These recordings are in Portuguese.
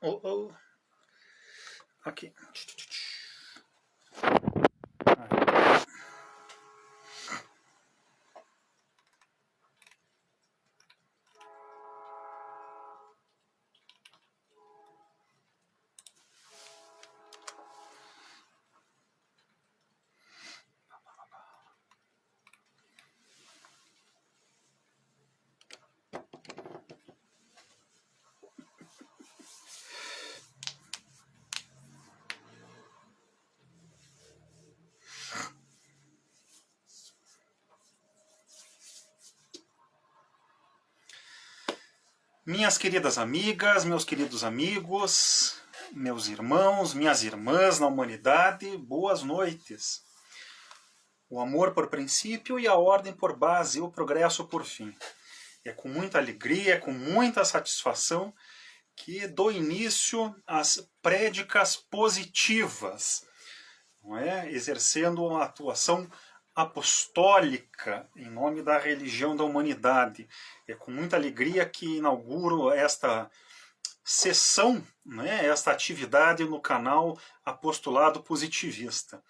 Oh, oh. Aqui. Minhas queridas amigas, meus queridos amigos, meus irmãos, minhas irmãs na humanidade, boas noites. O amor por princípio e a ordem por base, o progresso por fim. É com muita alegria, é com muita satisfação que dou início às prédicas positivas, não é? Exercendo uma atuação apostólica em nome da religião da humanidade. É com muita alegria que inauguro esta sessão, né, esta atividade no canal Apostolado Positivista.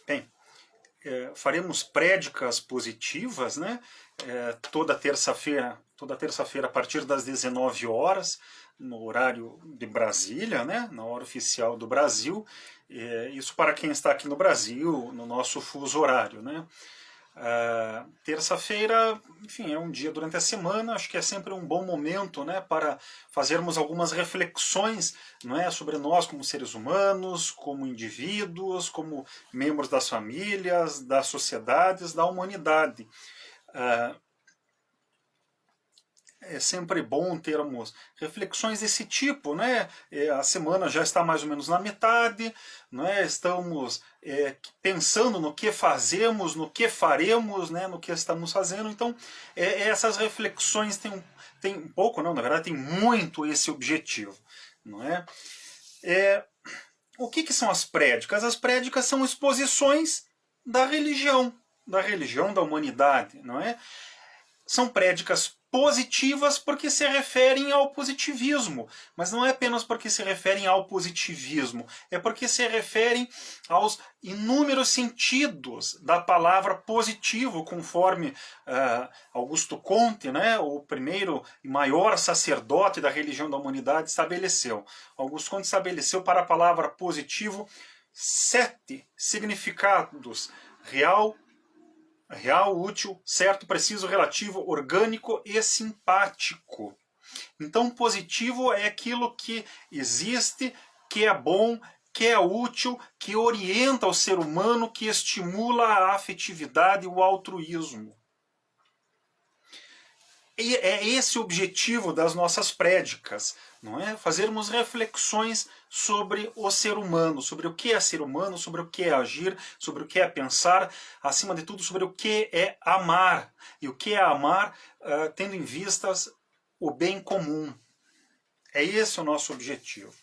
Bem, faremos prédicas positivas, né, toda terça-feira a partir das 19 horas, no horário de Brasília, né, na hora oficial do Brasil. Isso para quem está aqui no Brasil, no nosso fuso horário, né. Terça-feira, enfim, é um dia durante a semana, acho que é sempre um bom momento, né, para fazermos algumas reflexões, não é, sobre nós como seres humanos, como indivíduos, como membros das famílias, das sociedades, da humanidade. É sempre bom termos reflexões desse tipo, né? A semana já está mais ou menos na metade, né? Estamos pensando no que fazemos, no que faremos, né? No que estamos fazendo. Então, essas reflexões têm um pouco, não, na verdade, tem muito esse objetivo, não é? O que são as prédicas? As prédicas são exposições da religião da humanidade, não é? São prédicas positivas porque se referem ao positivismo, mas não é apenas porque se referem ao positivismo, é porque se referem aos inúmeros sentidos da palavra positivo, conforme Augusto Comte, né, o primeiro e maior sacerdote da religião da humanidade, estabeleceu. Augusto Comte estabeleceu para a palavra positivo 7 significados: real, útil, certo, preciso, relativo, orgânico e simpático. Então, positivo é aquilo que existe, que é bom, que é útil, que orienta o ser humano, que estimula a afetividade e o altruísmo. E é esse o objetivo das nossas prédicas, não é? Fazermos reflexões sobre o ser humano, sobre o que é ser humano, sobre o que é agir, sobre o que é pensar, acima de tudo sobre o que é amar. E o que é amar tendo em vistas o bem comum. É esse o nosso objetivo.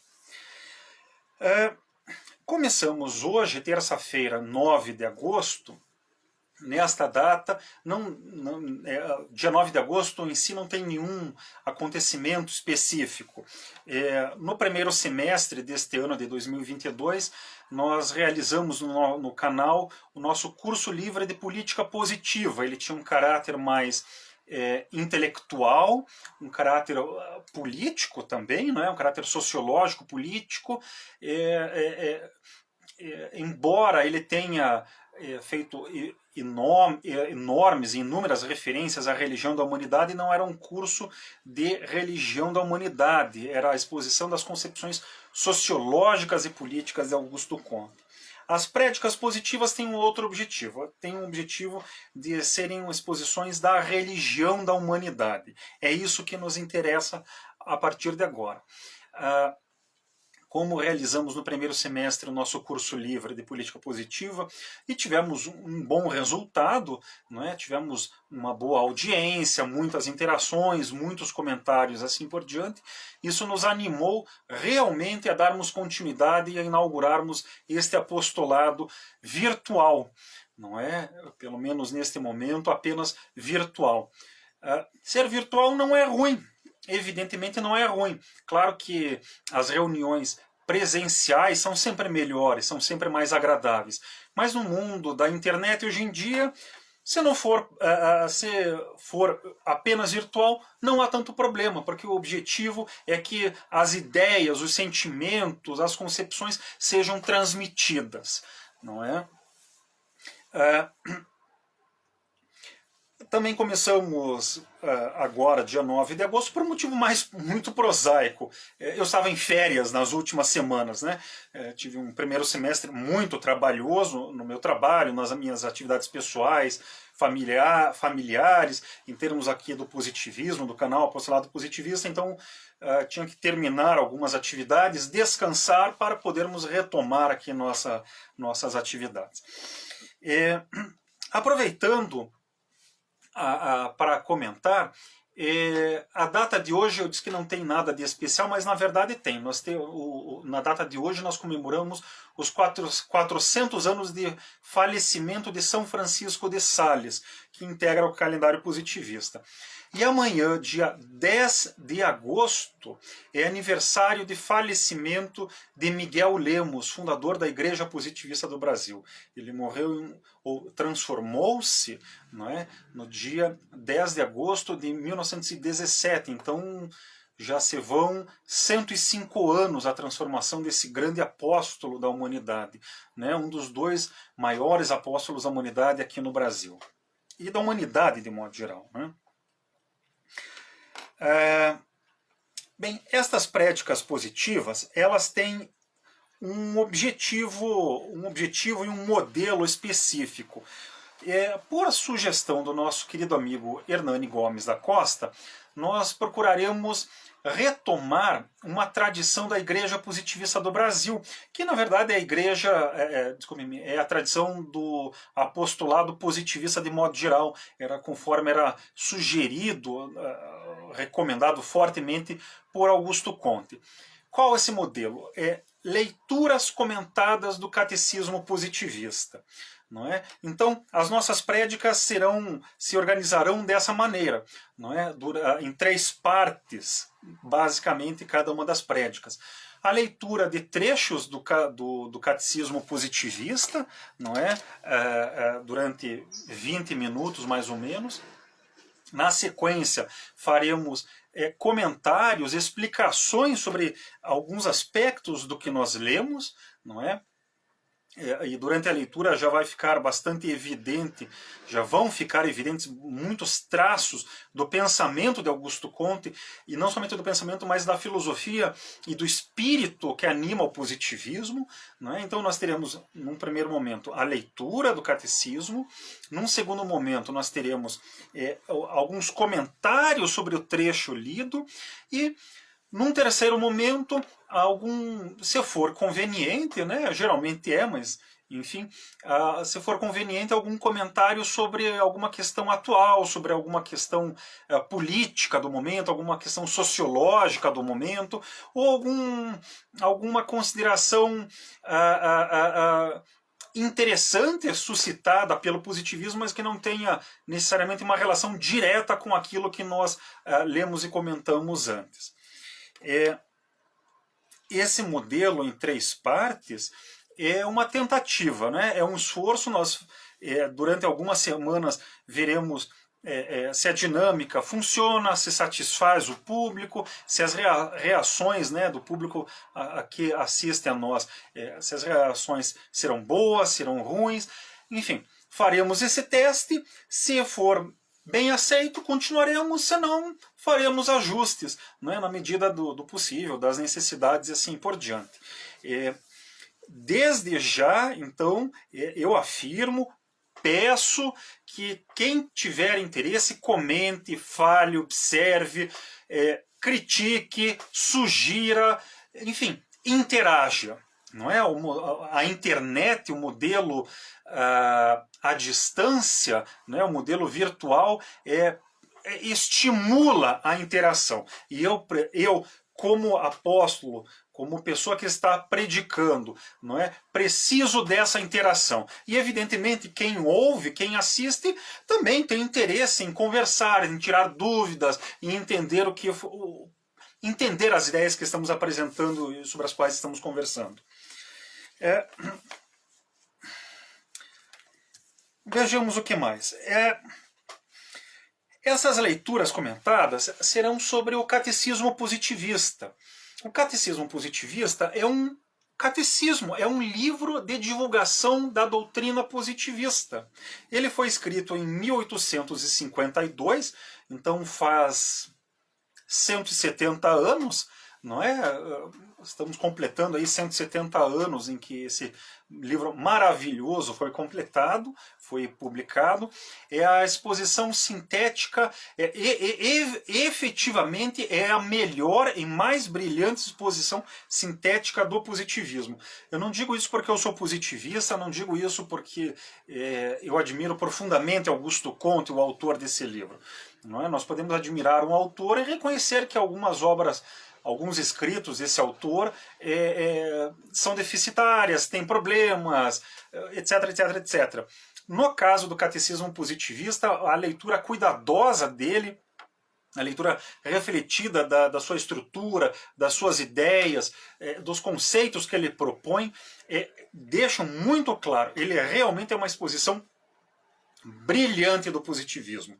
Começamos hoje, terça-feira, 9 de agosto, nesta data, dia 9 de agosto em si não tem nenhum acontecimento específico. No primeiro semestre deste ano de 2022, nós realizamos no canal o nosso curso livre de política positiva. Ele tinha um caráter mais intelectual, um caráter político também, não é? Um caráter sociológico, político, embora ele tenha feito enormes e inúmeras referências à religião da humanidade, não era um curso de religião da humanidade, era a exposição das concepções sociológicas e políticas de Augusto Comte. As prédicas positivas têm um outro objetivo, têm um objetivo de serem exposições da religião da humanidade. É isso que nos interessa a partir de agora. Como realizamos no primeiro semestre o nosso curso livre de política positiva e tivemos um bom resultado, não é? Tivemos uma boa audiência, muitas interações, muitos comentários, assim por diante. Isso nos animou realmente a darmos continuidade e a inaugurarmos este apostolado virtual, não é? Pelo menos neste momento apenas virtual. Ser virtual não é ruim. evidentemente não é ruim. Claro que as reuniões presenciais são sempre melhores, são sempre mais agradáveis. Mas no mundo da internet hoje em dia, se for apenas virtual, não há tanto problema, porque o objetivo é que as ideias, os sentimentos, as concepções sejam transmitidas, não é? Também começamos agora, dia 9 de agosto, por um motivo muito prosaico. Eu estava em férias nas últimas semanas, né? Tive um primeiro semestre muito trabalhoso no meu trabalho, nas minhas atividades pessoais, familiares, em termos aqui do positivismo, do canal Apostolado Positivista, então tinha que terminar algumas atividades, descansar para podermos retomar aqui nossas atividades. Aproveitando para comentar, a data de hoje eu disse que não tem nada de especial, mas na verdade tem. Na data de hoje nós comemoramos os 400 anos de falecimento de São Francisco de Sales, que integra o calendário positivista. E amanhã, dia 10 de agosto, é aniversário de falecimento de Miguel Lemos, fundador da Igreja Positivista do Brasil. Ele morreu, ou transformou-se, não é, no dia 10 de agosto de 1917. Então já se vão 105 anos a transformação desse grande apóstolo da humanidade, né, um dos dois maiores apóstolos da humanidade aqui no Brasil. E da humanidade de modo geral, né? Bem, estas prédicas positivas, elas têm um objetivo e um modelo específico. Por sugestão do nosso querido amigo Hernani Gomes da Costa, nós procuraremos retomar uma tradição da Igreja Positivista do Brasil, que na verdade é a tradição do apostolado positivista de modo geral, conforme era sugerido, recomendado fortemente por Augusto Conte. Qual é esse modelo? Leituras comentadas do catecismo positivista. Não é? Então, as nossas prédicas se organizarão dessa maneira, não é? Em 3 partes, basicamente, cada uma das prédicas. A leitura de trechos do catecismo positivista, não é? Durante 20 minutos, mais ou menos. Na sequência, faremos comentários, explicações sobre alguns aspectos do que nós lemos, não é? E durante a leitura já vai ficar bastante evidente, já vão ficar evidentes muitos traços do pensamento de Augusto Conte, e não somente do pensamento, mas da filosofia e do espírito que anima o positivismo, não é? Então nós teremos, num primeiro momento, a leitura do catecismo, num segundo momento nós teremos alguns comentários sobre o trecho lido, e num terceiro momento, se for conveniente, né, geralmente mas enfim, se for conveniente, algum comentário sobre alguma questão atual, sobre alguma questão política do momento, alguma questão sociológica do momento, ou alguma consideração interessante suscitada pelo positivismo, mas que não tenha necessariamente uma relação direta com aquilo que nós lemos e comentamos antes. Esse modelo em 3 partes é uma tentativa, né? É um esforço. Nós durante algumas semanas veremos se a dinâmica funciona, se satisfaz o público, se as reações, né, do público que assiste a nós, se as reações serão boas, serão ruins, enfim, faremos esse teste. Se for bem aceito, continuaremos, senão faremos ajustes, né, na medida do possível, das necessidades e assim por diante. Desde já, então, eu afirmo, peço que quem tiver interesse comente, fale, observe, critique, sugira, enfim, interaja. Não é? A internet, o modelo à distância, né, o modelo virtual estimula a interação. E eu como apóstolo, como pessoa que está predicando, não é? Preciso dessa interação. E evidentemente quem ouve, quem assiste, também tem interesse em conversar, em tirar dúvidas, em entender entender as ideias que estamos apresentando e sobre as quais estamos conversando. Vejamos o que mais. Essas leituras comentadas serão sobre o catecismo positivista. O catecismo positivista é um catecismo, é um livro de divulgação da doutrina positivista. Ele foi escrito em 1852, então faz 170 anos, não é? Estamos completando aí 170 anos em que esse livro maravilhoso foi completado, foi publicado. É a exposição sintética, efetivamente é a melhor e mais brilhante exposição sintética do positivismo. Eu não digo isso porque eu sou positivista, não digo isso porque eu admiro profundamente Augusto Comte, o autor desse livro. Não é? Nós podemos admirar um autor e reconhecer que algumas obras, alguns escritos desse autor são deficitárias, têm problemas, etc, etc, etc. No caso do catecismo positivista, a leitura cuidadosa dele, a leitura refletida da sua estrutura, das suas ideias, dos conceitos que ele propõe, deixam muito claro, ele realmente é uma exposição brilhante do positivismo.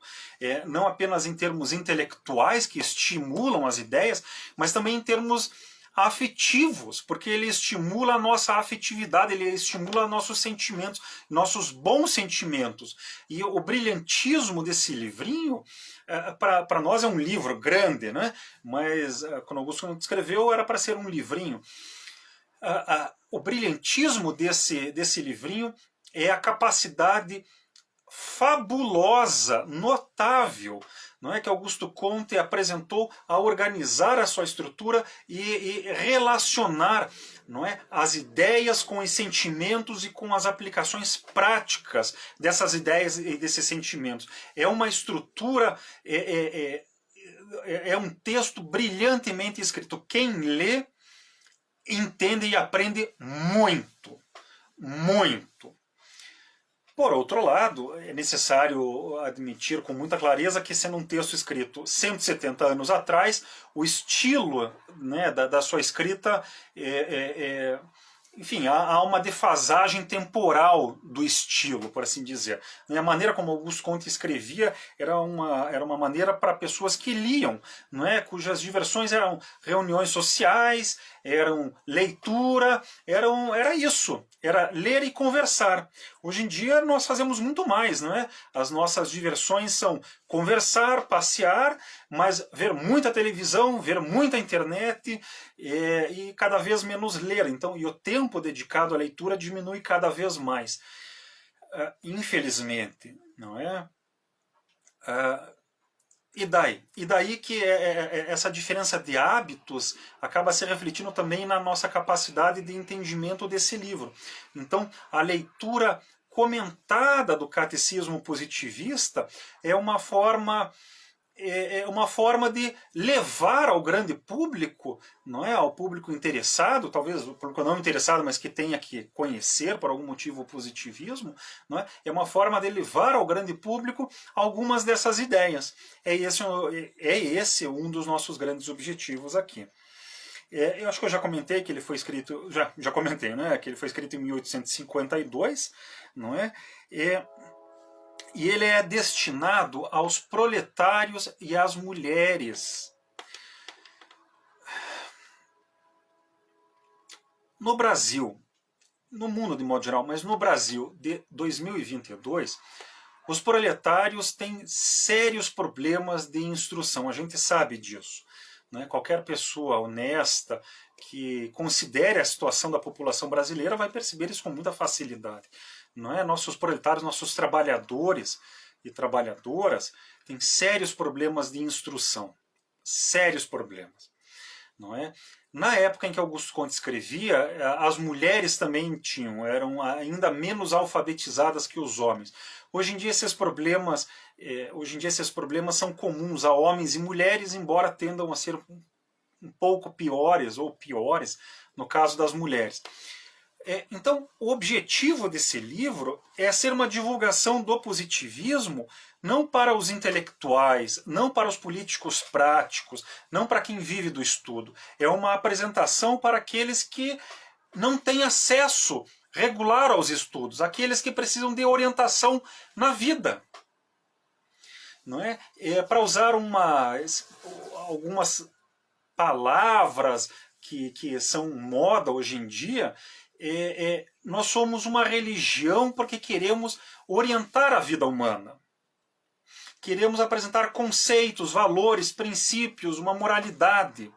Não apenas em termos intelectuais, que estimulam as ideias, mas também em termos afetivos, porque ele estimula a nossa afetividade, ele estimula nossos sentimentos, nossos bons sentimentos. E o brilhantismo desse livrinho, para nós é um livro grande, né? Mas quando Augusto escreveu era para ser um livrinho. O brilhantismo desse livrinho é a capacidade fabulosa, notável, não é, que Augusto Comte apresentou a organizar a sua estrutura e relacionar, não é, as ideias com os sentimentos e com as aplicações práticas dessas ideias e desses sentimentos. É uma estrutura, é um texto brilhantemente escrito. Quem lê entende e aprende muito, muito. Por outro lado, é necessário admitir com muita clareza que, sendo um texto escrito 170 anos atrás, o estilo, né, da sua escrita, enfim, há uma defasagem temporal do estilo, por assim dizer. A maneira como Augusto Comte escrevia era uma maneira para pessoas que liam, não é? Cujas diversões eram reuniões sociais, eram leitura, era isso, era ler e conversar. Hoje em dia nós fazemos muito mais, não é? As nossas diversões são conversar, passear, mas ver muita televisão, ver muita internet e cada vez menos ler. Então, e o tempo dedicado à leitura diminui cada vez mais. Infelizmente, não é? E daí? E daí que essa diferença de hábitos acaba se refletindo também na nossa capacidade de entendimento desse livro. Então, a leitura comentada do catecismo positivista é uma forma de levar ao grande público, não é, ao público interessado, talvez o público não interessado, mas que tenha que conhecer por algum motivo o positivismo, não é? É uma forma de levar ao grande público algumas dessas ideias. É esse um dos nossos grandes objetivos aqui. Eu acho que eu já comentei que ele foi escrito, já comentei, né, que ele foi escrito em 1852, não é? E ele é destinado aos proletários e às mulheres. No Brasil, no mundo de modo geral, mas no Brasil de 2022, os proletários têm sérios problemas de instrução, a gente sabe disso. Né? Qualquer pessoa honesta que considere a situação da população brasileira vai perceber isso com muita facilidade. Não é? Nossos proletários, nossos trabalhadores e trabalhadoras têm sérios problemas de instrução. Sérios problemas. Não é? Na época em que Augusto Comte escrevia, as mulheres também eram ainda menos alfabetizadas que os homens. Hoje em dia esses problemas são comuns a homens e mulheres, embora tendam a ser um pouco piores, ou piores, no caso das mulheres. Então, o objetivo desse livro é ser uma divulgação do positivismo, não para os intelectuais, não para os políticos práticos, não para quem vive do estudo. É uma apresentação para aqueles que não têm acesso regular aos estudos, aqueles que precisam de orientação na vida. Não é? Para usar algumas palavras que são moda hoje em dia, nós somos uma religião porque queremos orientar a vida humana. Queremos apresentar conceitos, valores, princípios, uma moralidade.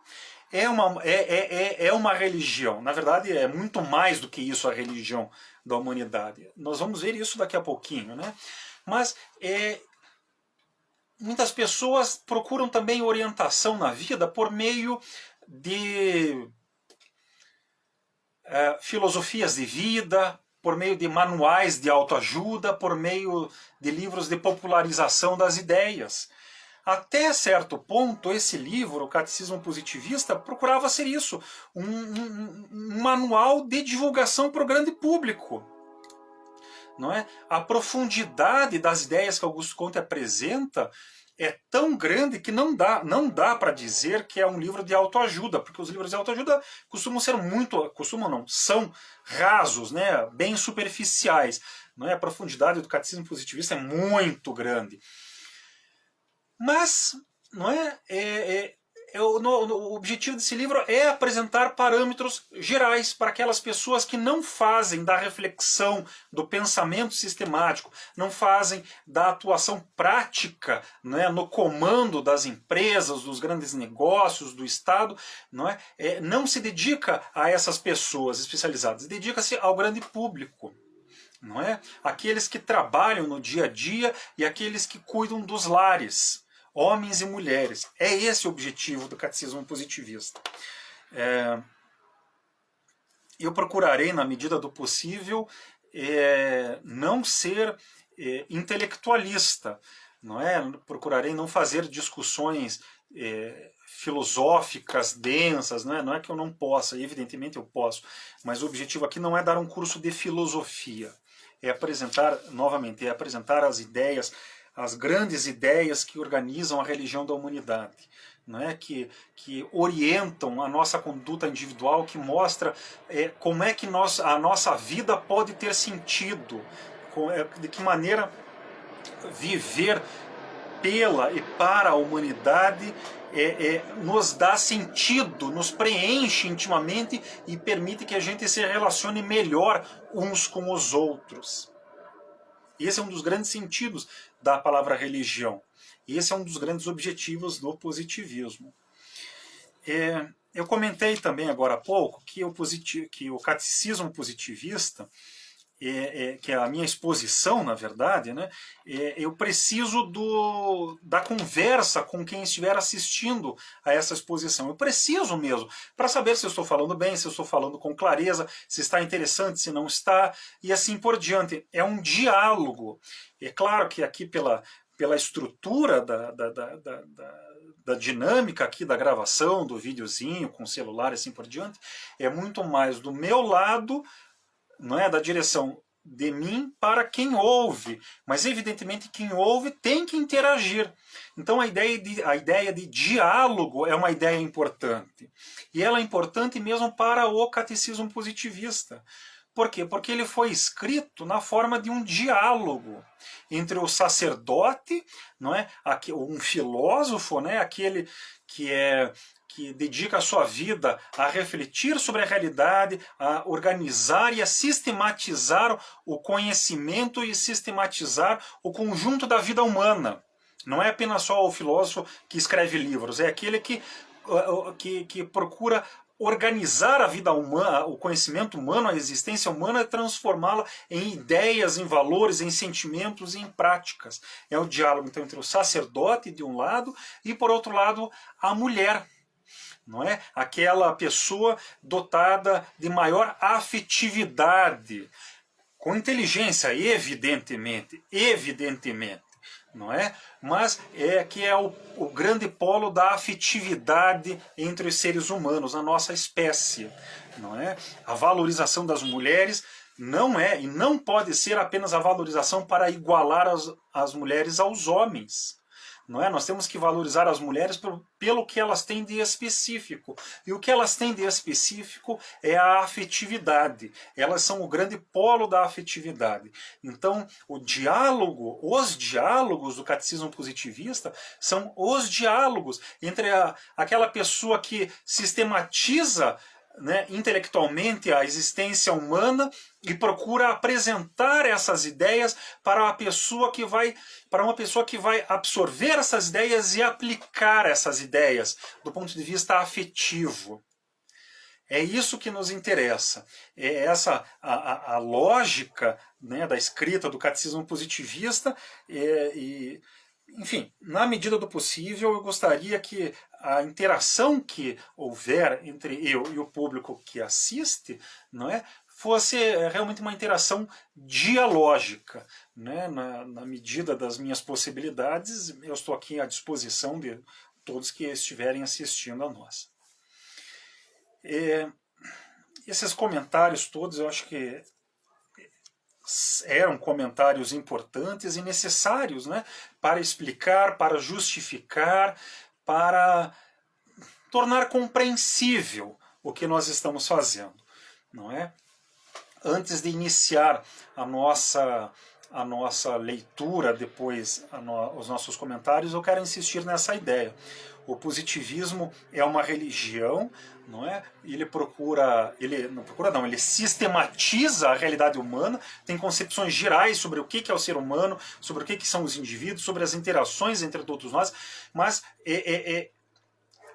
É uma religião. Na verdade, é muito mais do que isso a religião da humanidade. Nós vamos ver isso daqui a pouquinho, né? Mas muitas pessoas procuram também orientação na vida por meio de filosofias de vida, por meio de manuais de autoajuda, por meio de livros de popularização das ideias. Até certo ponto, esse livro, o Catecismo Positivista, procurava ser isso, um manual de divulgação para o grande público. Não é? A profundidade das ideias que Augusto Comte apresenta é tão grande que não dá para dizer que é um livro de autoajuda, porque os livros de autoajuda são rasos, né? Bem superficiais. Não é? A profundidade do Catecismo Positivista é muito grande. Mas não o objetivo desse livro é apresentar parâmetros gerais para aquelas pessoas que não fazem da reflexão, do pensamento sistemático, não fazem da atuação prática, no comando das empresas, dos grandes negócios, do Estado, não se dedica a essas pessoas especializadas, dedica-se ao grande público. Não é? Aqueles que trabalham no dia a dia e aqueles que cuidam dos lares. Homens e mulheres. É esse o objetivo do Catecismo Positivista. Eu procurarei, na medida do possível, não ser intelectualista. Não é? Procurarei não fazer discussões filosóficas, densas. Não é que eu não possa, evidentemente eu posso, mas o objetivo aqui não é dar um curso de filosofia. É apresentar as ideias, as grandes ideias que organizam a religião da humanidade, que orientam a nossa conduta individual, que mostra como é que a nossa vida pode ter sentido, de que maneira viver pela e para a humanidade nos dá sentido, nos preenche intimamente e permite que a gente se relacione melhor uns com os outros. Esse é um dos grandes sentidos da palavra religião. Esse é um dos grandes objetivos do positivismo. Eu comentei também agora há pouco que o catecismo positivista, que é a minha exposição, na verdade, eu preciso da conversa com quem estiver assistindo a essa exposição. Eu preciso mesmo, para saber se eu estou falando bem, se eu estou falando com clareza, se está interessante, se não está, e assim por diante. É um diálogo. É claro que aqui pela estrutura da dinâmica aqui da gravação, do videozinho, com celular e assim por diante, é muito mais do meu lado, da direção de mim para quem ouve, mas evidentemente quem ouve tem que interagir. Então a ideia de diálogo é uma ideia importante, e ela é importante mesmo para o catecismo positivista. Por quê? Porque ele foi escrito na forma de um diálogo entre o sacerdote, um filósofo, aquele que dedica a sua vida a refletir sobre a realidade, a organizar e a sistematizar o conhecimento e sistematizar o conjunto da vida humana. Não é apenas só o filósofo que escreve livros, é aquele que procura organizar a vida humana, o conhecimento humano, a existência humana, e transformá-la em ideias, em valores, em sentimentos e em práticas. É o diálogo então, entre o sacerdote de um lado e, por outro lado, a mulher. Não é? Aquela pessoa dotada de maior afetividade, com inteligência, evidentemente, não é? Mas que é o grande polo da afetividade entre os seres humanos, a nossa espécie, não é? A valorização das mulheres não é e não pode ser apenas a valorização para igualar as mulheres aos homens. Não é? Nós temos que valorizar as mulheres pelo que elas têm de específico. E o que elas têm de específico é a afetividade. Elas são o grande polo da afetividade. Então, os diálogos do catecismo positivista são os diálogos entre aquela pessoa que sistematiza, né, intelectualmente a existência humana e procura apresentar essas ideias para uma pessoa que vai absorver essas ideias e aplicar essas ideias do ponto de vista afetivo. É isso que nos interessa. É essa a lógica, né, da escrita do catecismo positivista. Enfim, na medida do possível, eu gostaria que a interação que houver entre eu e o público que assiste, não é, fosse realmente uma interação dialógica, né? Na medida das minhas possibilidades, eu estou aqui à disposição de todos que estiverem assistindo a nós. Esses comentários todos, eu acho que eram comentários importantes e necessários, né, para explicar, para justificar, para tornar compreensível o que nós estamos fazendo, não é? Antes de iniciar a nossa leitura, depois os nossos comentários, eu quero insistir nessa ideia. O positivismo é uma religião, não é? Ele ele sistematiza a realidade humana, tem concepções gerais sobre o que é o ser humano, sobre o que são os indivíduos, sobre as interações entre todos nós, mas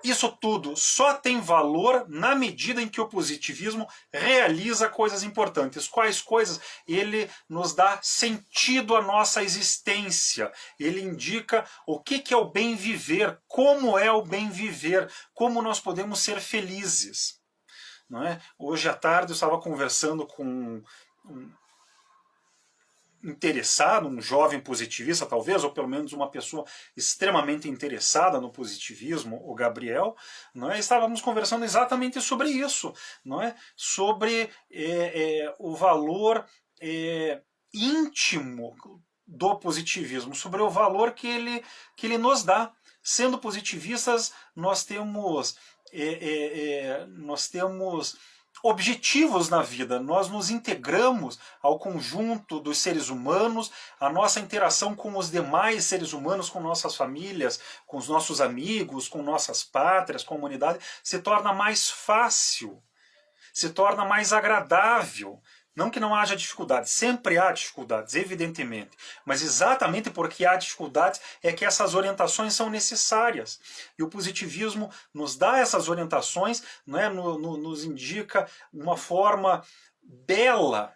isso tudo só tem valor na medida em que o positivismo realiza coisas importantes. Quais coisas? Ele nos dá sentido à nossa existência. Ele indica o que é o bem viver, como é o bem viver, como nós podemos ser felizes. Não é? Hoje à tarde eu estava conversando com interessado, um jovem positivista talvez, ou pelo menos uma pessoa extremamente interessada no positivismo, o Gabriel, não é? Estávamos conversando exatamente sobre isso, não é? Sobre o valor íntimo do positivismo, sobre o valor que ele nos dá. Sendo positivistas, nós temos objetivos na vida, nós nos integramos ao conjunto dos seres humanos, a nossa interação com os demais seres humanos, com nossas famílias, com os nossos amigos, com nossas pátrias, comunidade, se torna mais fácil, se torna mais agradável. Não que não haja dificuldades, sempre há dificuldades, evidentemente, mas exatamente porque há dificuldades é que essas orientações são necessárias. E o positivismo nos dá essas orientações, né, nos indica uma forma bela,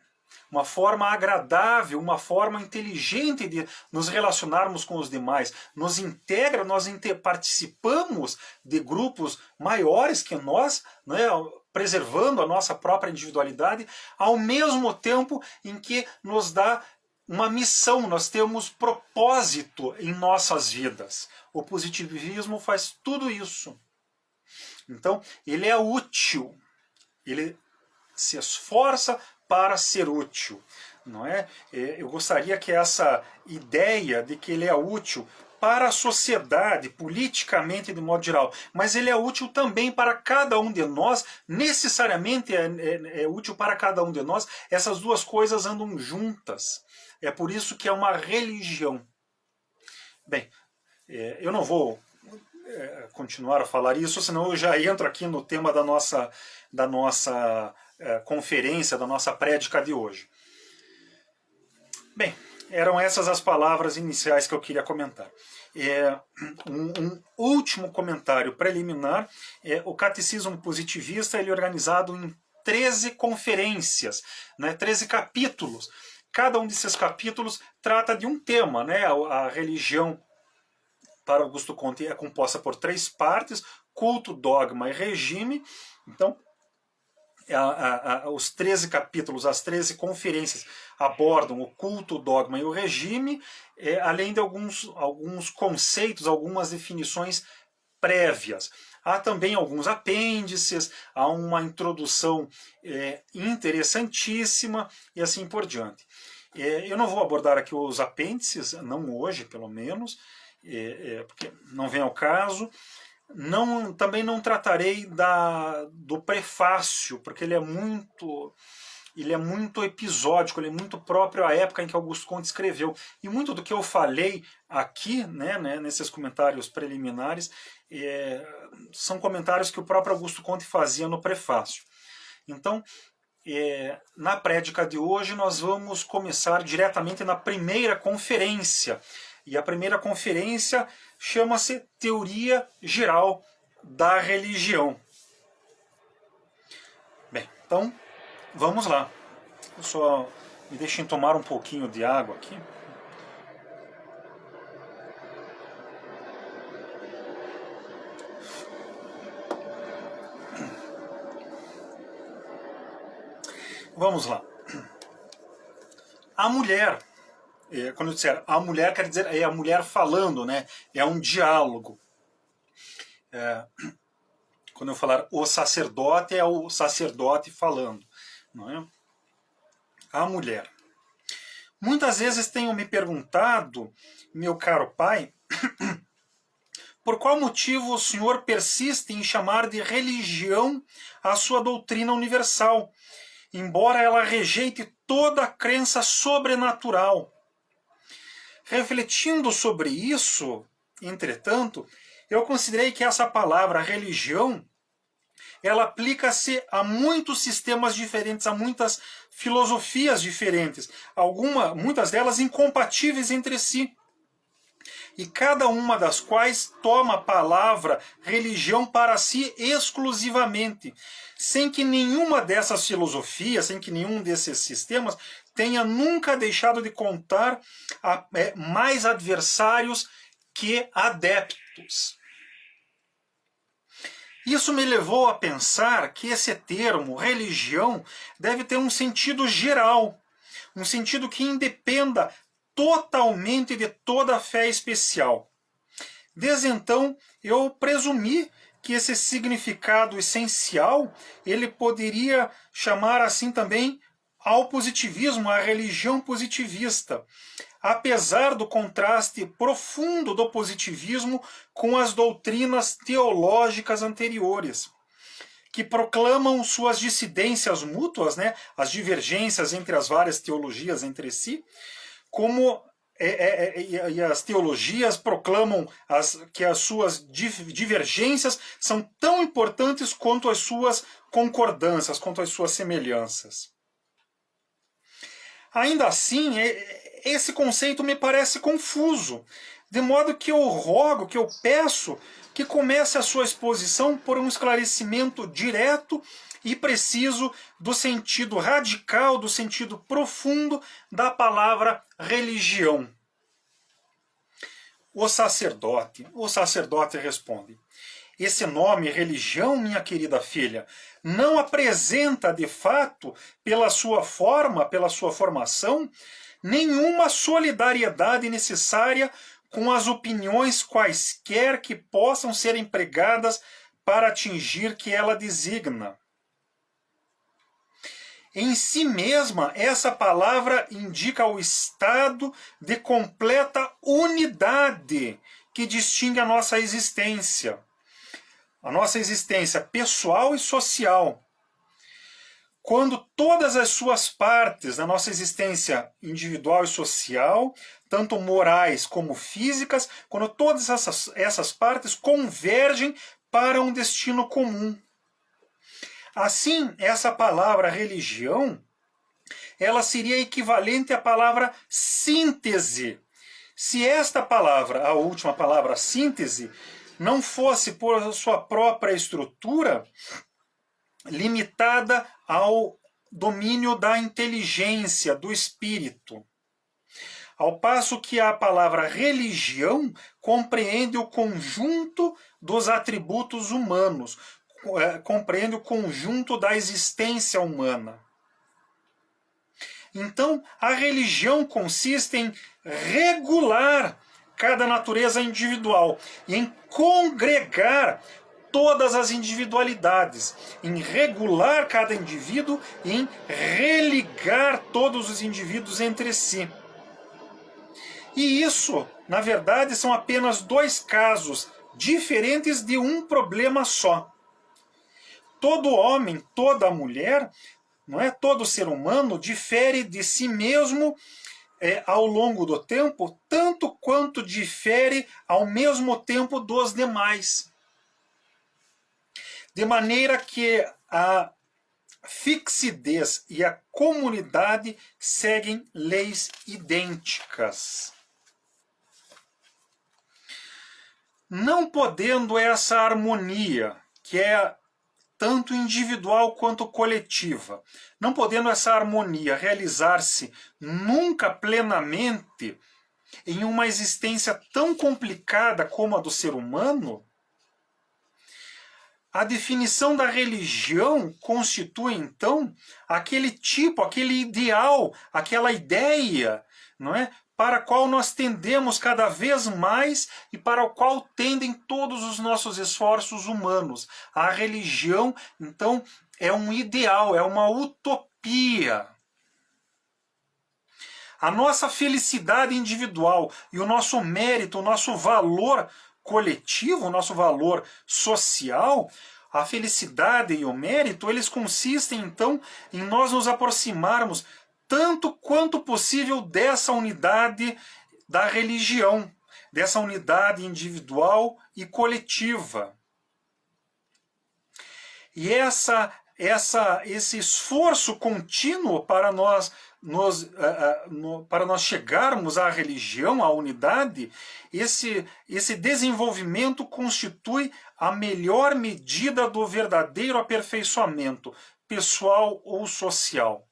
uma forma agradável, uma forma inteligente de nos relacionarmos com os demais. Nos integra, nós participamos de grupos maiores que nós, né, preservando a nossa própria individualidade, ao mesmo tempo em que nos dá uma missão, nós temos propósito em nossas vidas. O positivismo faz tudo isso. Então, ele é útil, ele se esforça para ser útil, não é? Eu gostaria que essa ideia de que ele é útil para a sociedade, politicamente de modo geral, mas ele é útil também para cada um de nós, necessariamente é útil para cada um de nós, essas duas coisas andam juntas. É por isso que é uma religião. Bem, eu não vou continuar a falar isso, senão eu já entro aqui no tema da nossa conferência, da nossa prédica de hoje. Bem, eram essas as palavras iniciais que eu queria comentar. Um último comentário preliminar. O Catecismo Positivista ele é organizado em 13 conferências, né, 13 capítulos. Cada um desses capítulos trata de um tema, né? A religião, para Augusto Comte, é composta por 3 partes: culto, dogma e regime. Então, os 13 capítulos, as 13 conferências abordam o culto, o dogma e o regime, além de alguns conceitos, algumas definições prévias. Há também alguns apêndices, há uma introdução interessantíssima e assim por diante. Eu não vou abordar aqui os apêndices, não hoje, pelo menos, porque não vem ao caso. Também não tratarei do prefácio, porque ele é muito episódico, ele é muito próprio à época em que Augusto Conte escreveu. E muito do que eu falei aqui, nesses comentários preliminares, são comentários que o próprio Augusto Conte fazia no prefácio. Então, na prédica de hoje, nós vamos começar diretamente na primeira conferência. E a primeira conferência chama-se Teoria Geral da Religião. Bem, então, vamos lá. Só me deixem tomar um pouquinho de água aqui. Vamos lá. A mulher, quando eu disser a mulher, quer dizer a mulher falando, né? É um diálogo. Quando eu falar o sacerdote, é o sacerdote falando, não é? A mulher. Muitas vezes tenho me perguntado, meu caro pai, por qual motivo o senhor persiste em chamar de religião a sua doutrina universal, embora ela rejeite toda a crença sobrenatural. Refletindo sobre isso, entretanto, eu considerei que essa palavra religião, ela aplica-se a muitos sistemas diferentes, a muitas filosofias diferentes, muitas delas incompatíveis entre si, e cada uma das quais toma a palavra religião para si exclusivamente, sem que nenhuma dessas filosofias, sem que nenhum desses sistemas tenha nunca deixado de contar mais adversários que adeptos. Isso me levou a pensar que esse termo, religião, deve ter um sentido geral, um sentido que independa totalmente de toda a fé especial. Desde então, eu presumi que esse significado essencial, ele poderia chamar assim também ao positivismo, à religião positivista, apesar do contraste profundo do positivismo com as doutrinas teológicas anteriores, que proclamam suas dissidências mútuas, as divergências entre as várias teologias entre si, como e as teologias proclamam que as suas divergências são tão importantes quanto as suas concordâncias, quanto as suas semelhanças. Ainda assim, esse conceito me parece confuso, de modo que eu rogo, que eu peço que comece a sua exposição por um esclarecimento direto e preciso do sentido radical, do sentido profundo da palavra religião. O sacerdote responde: esse nome, religião, minha querida filha, não apresenta de fato, pela sua forma, pela sua formação, nenhuma solidariedade necessária com as opiniões quaisquer que possam ser empregadas para atingir que ela designa. Em si mesma, essa palavra indica o estado de completa unidade que distingue a nossa existência pessoal e social. Quando todas as suas partes da nossa existência individual e social, tanto morais como físicas, quando todas essas partes convergem para um destino comum. Assim, essa palavra religião, ela seria equivalente à palavra síntese. Se esta palavra, a última palavra, síntese, não fosse por sua própria estrutura limitada ao domínio da inteligência, do espírito. Ao passo que a palavra religião compreende o conjunto dos atributos humanos, compreende o conjunto da existência humana. Então, a religião consiste em regular cada natureza individual e em congregar todas as individualidades, em regular cada indivíduo e em religar todos os indivíduos entre si. E isso, na verdade, são apenas dois casos diferentes de um problema só. Todo homem, toda mulher, não é? Todo ser humano difere de si mesmo ao longo do tempo, tanto quanto difere ao mesmo tempo dos demais. De maneira que a fixidez e a comunidade seguem leis idênticas. Não podendo essa harmonia, que é tanto individual quanto coletiva, não podendo essa harmonia realizar-se nunca plenamente em uma existência tão complicada como a do ser humano, a definição da religião constitui, então, aquele tipo, aquele ideal, aquela ideia, não é? Para a qual nós tendemos cada vez mais e para o qual tendem todos os nossos esforços humanos. A religião, então, é um ideal, é uma utopia. A nossa felicidade individual e o nosso mérito, o nosso valor coletivo, o nosso valor social, a felicidade e o mérito, eles consistem, então, em nós nos aproximarmos tanto quanto possível dessa unidade da religião, dessa unidade individual e coletiva. E esse esforço contínuo para nós chegarmos à religião, à unidade, esse desenvolvimento constitui a melhor medida do verdadeiro aperfeiçoamento, pessoal ou social.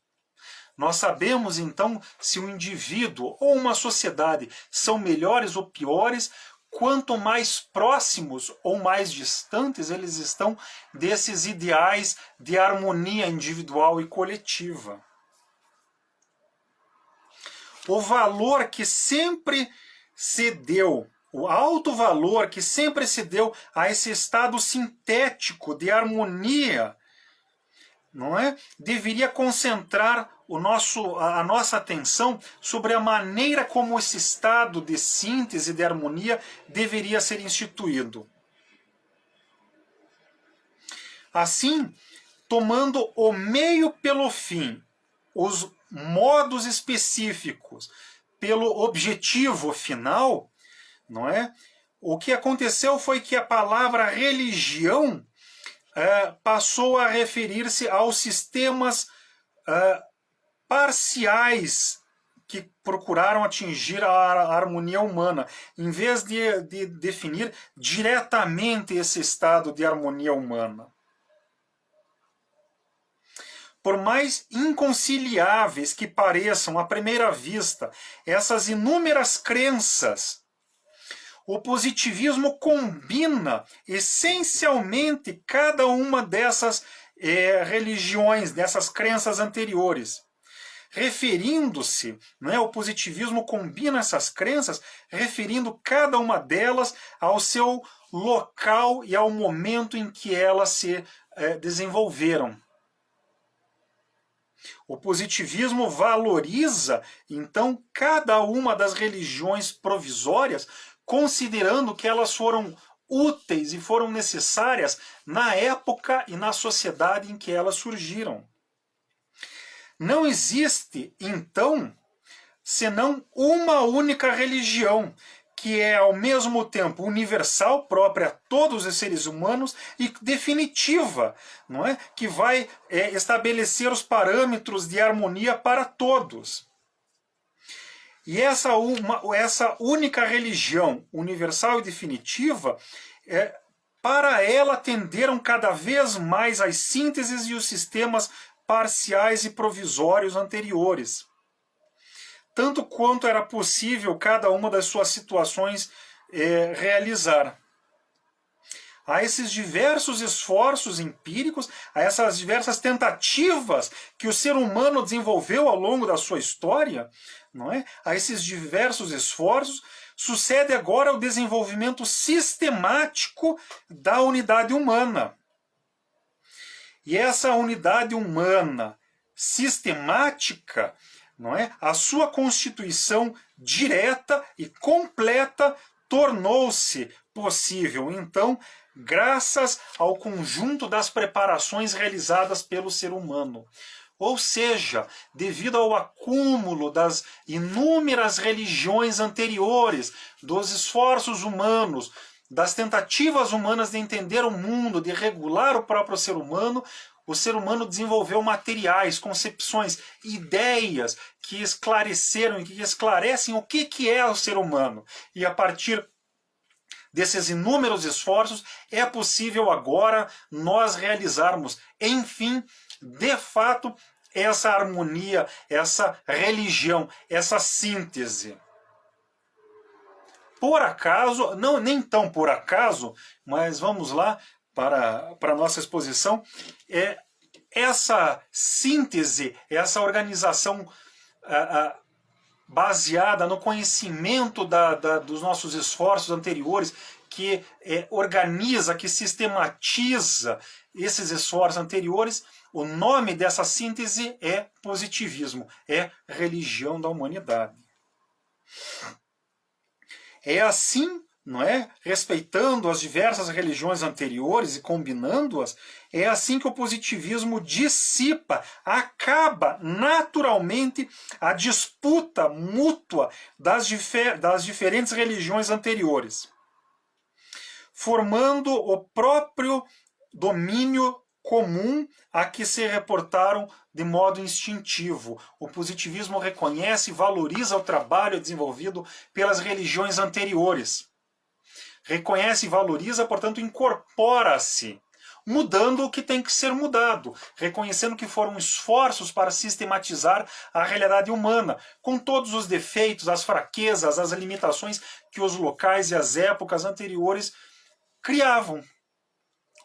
Nós sabemos, então, se um indivíduo ou uma sociedade são melhores ou piores, quanto mais próximos ou mais distantes eles estão desses ideais de harmonia individual e coletiva. O valor que sempre se deu, o alto valor que sempre se deu a esse estado sintético de harmonia, não é? Deveria concentrar a nossa atenção sobre a maneira como esse estado de síntese, de harmonia, deveria ser instituído. Assim, tomando o meio pelo fim, os modos específicos pelo objetivo final, não é? O que aconteceu foi que a palavra religião passou a referir-se aos sistemas parciais que procuraram atingir a harmonia humana, em vez de definir diretamente esse estado de harmonia humana. Por mais inconciliáveis que pareçam à primeira vista essas inúmeras crenças, o positivismo combina essencialmente cada uma dessas religiões, dessas crenças anteriores. Referindo-se, o positivismo combina essas crenças, referindo cada uma delas ao seu local e ao momento em que elas se desenvolveram. O positivismo valoriza, então, cada uma das religiões provisórias, considerando que elas foram úteis e foram necessárias na época e na sociedade em que elas surgiram. Não existe, então, senão uma única religião, que é ao mesmo tempo universal, própria a todos os seres humanos, e definitiva, não é? Que vai estabelecer os parâmetros de harmonia para todos. E essa única religião universal e definitiva, para ela tenderam cada vez mais as sínteses e os sistemas parciais e provisórios anteriores. Tanto quanto era possível cada uma das suas situações realizar. a esses diversos esforços empíricos, a essas diversas tentativas que o ser humano desenvolveu ao longo da sua história, não é? A esses diversos esforços, sucede agora o desenvolvimento sistemático da unidade humana. E essa unidade humana sistemática, não é? A sua constituição direta e completa tornou-se possível, então, graças ao conjunto das preparações realizadas pelo ser humano. Ou seja, devido ao acúmulo das inúmeras religiões anteriores, dos esforços humanos, das tentativas humanas de entender o mundo, de regular o próprio ser humano, o ser humano desenvolveu materiais, concepções, ideias que esclareceram e que esclarecem o que é o ser humano. E a partir desses inúmeros esforços, é possível agora nós realizarmos, enfim, de fato, essa harmonia, essa religião, essa síntese. Por acaso, não nem tão por acaso, mas vamos lá para a nossa exposição, essa síntese, essa organização baseada no conhecimento dos nossos esforços anteriores, que organiza, que sistematiza esses esforços anteriores, o nome dessa síntese é positivismo, é religião da humanidade. É assim, não é? Respeitando as diversas religiões anteriores e combinando-as, é assim que o positivismo dissipa, acaba naturalmente a disputa mútua das diferentes religiões anteriores, formando o próprio domínio comum a que se reportaram de modo instintivo. O positivismo reconhece e valoriza o trabalho desenvolvido pelas religiões anteriores. Reconhece e valoriza, portanto, incorpora-se, mudando o que tem que ser mudado, reconhecendo que foram esforços para sistematizar a realidade humana, com todos os defeitos, as fraquezas, as limitações que os locais e as épocas anteriores criavam.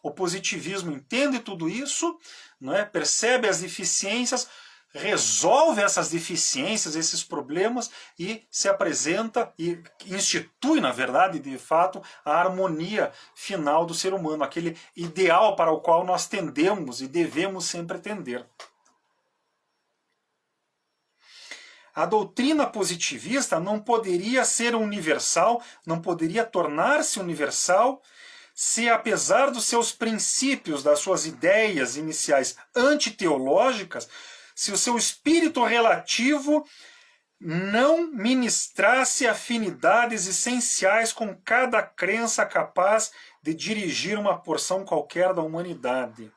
O positivismo entende tudo isso, não é? Percebe as deficiências, resolve essas deficiências, esses problemas e se apresenta e institui, na verdade, de fato, a harmonia final do ser humano, aquele ideal para o qual nós tendemos e devemos sempre tender. A doutrina positivista não poderia ser universal, não poderia tornar-se universal, se, apesar dos seus princípios, das suas ideias iniciais antiteológicas, se o seu espírito relativo não ministrasse afinidades essenciais com cada crença capaz de dirigir uma porção qualquer da humanidade.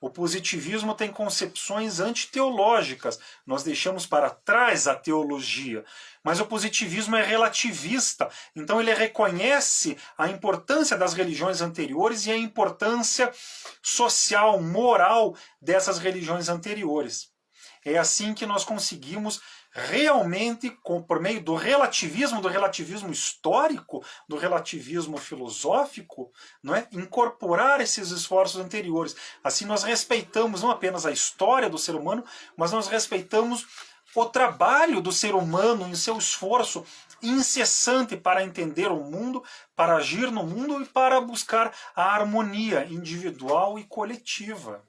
O positivismo tem concepções antiteológicas. Nós deixamos para trás a teologia. Mas o positivismo é relativista. Então ele reconhece a importância das religiões anteriores e a importância social, moral dessas religiões anteriores. É assim que nós conseguimos realmente, por meio do relativismo histórico, do relativismo filosófico, não é? Incorporar esses esforços anteriores. Assim nós respeitamos não apenas a história do ser humano, mas nós respeitamos o trabalho do ser humano em seu esforço incessante para entender o mundo, para agir no mundo e para buscar a harmonia individual e coletiva.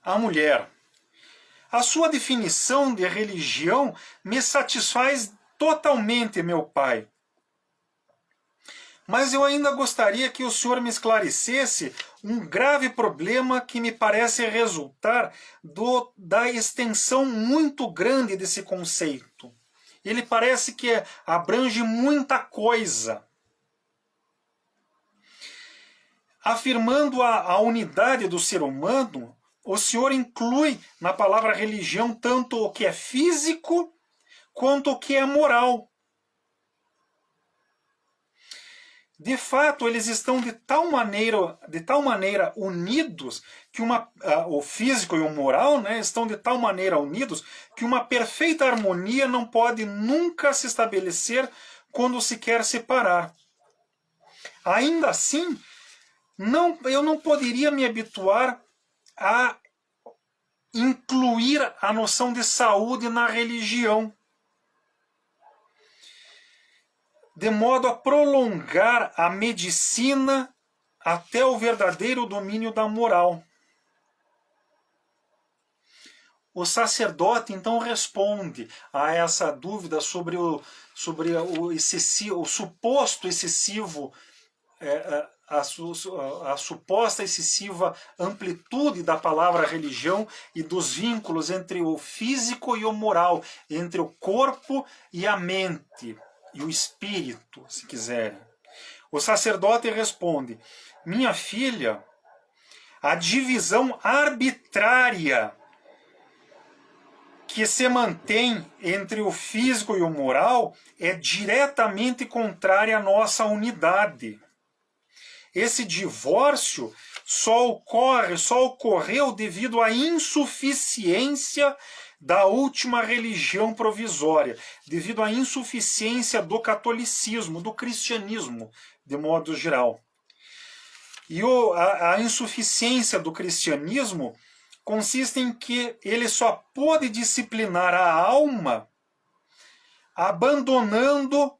A mulher. A sua definição de religião me satisfaz totalmente, meu pai. Mas eu ainda gostaria que o senhor me esclarecesse um grave problema que me parece resultar da extensão muito grande desse conceito. Ele parece que abrange muita coisa. Afirmando a unidade do ser humano, o senhor inclui na palavra religião tanto o que é físico quanto o que é moral. De fato, eles estão de tal maneira unidos que o físico e o moral, né, estão de tal maneira unidos que uma perfeita harmonia não pode nunca se estabelecer quando se quer separar. Ainda assim, eu não poderia me habituar a incluir a noção de saúde na religião, de modo a prolongar a medicina até o verdadeiro domínio da moral. O sacerdote então responde a essa dúvida sobre o suposto excessivo, a suposta excessiva amplitude da palavra religião e dos vínculos entre o físico e o moral, entre o corpo e a mente, e o espírito, se quiserem. O sacerdote responde: minha filha, a divisão arbitrária que se mantém entre o físico e o moral é diretamente contrária à nossa unidade. Esse divórcio só ocorreu devido à insuficiência da última religião provisória, devido à insuficiência do catolicismo, do cristianismo, de modo geral. E a insuficiência do cristianismo consiste em que ele só pôde disciplinar a alma abandonando